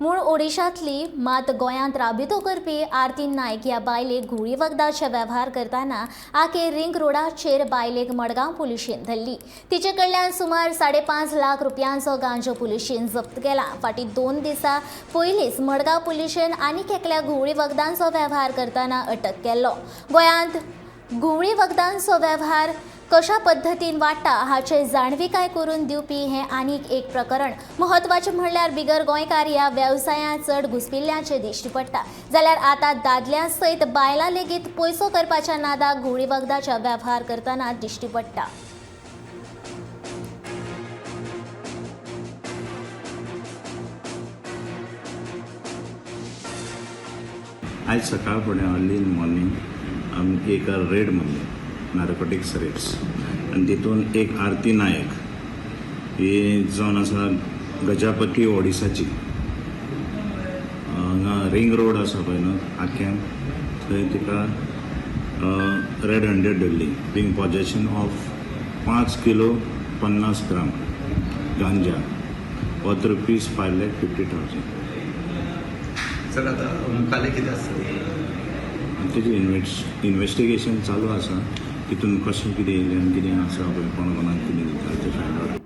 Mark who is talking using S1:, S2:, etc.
S1: मूळ ओडिशांतली मात गोंयांत राबितो करपी आरती नायक ह्या बायलेक घुवळी वखदाचे वेव्हार करताना आखे रिंग रोडाचेर बायलेक मडगांव पुलिशेन धरली। तिचे कडल्यान सुमार 5.5 लाख रुपयांचो गांजो पुलिशेन जप्त केला। फाटीं 2 दिसां पयलींच मडगांव पुलिशेन आनीक एकल्या घुवळी वखदांचो वेव्हार करताना अटक केल्लो। गोंयांत घुवळी वखदांचो वेव्हार कशा पद्धतीन वाडटा हाचे जाणविकाय करून दिवपी हें आनीक एक प्रकरण। महत्वाचें म्हणल्यार बिगर गोंयकार ह्या वेवसायांत चड घुस्पिल्ल्याचें दिश्टी पडटा। जाल्यार आतां दादल्यां सयत बायलां लेगीत पयसो करपाच्या नादाक घुवळी वखदाच्या वेव्हार करतना दिश्टी पडटा।
S2: आज सकाळ फुडें अर्ली इन मॉर्निंग आमी एक रेड मारली नार्कोटिक्स रेड्स आनी तितून एक आरती नायक ही जावन आसा गजापती ओडिसाची। हांगा रिंग रोड आसा पळय न्हू आख्यान थंय तिका रेड हँडेड धरली बींग पॉजेशन ऑफ 5 किलो 50 ग्राम गांजा वर्थ रुपीज 5,50,000।
S3: सर आता मुखाले कितें आसता
S2: तेजी इन्वेस्टिगेशन चालू आसा। तितून कशें कितें येयलें आनी कितें आसा पळय कोण कोणाक कितें दिता तें फायंड आउट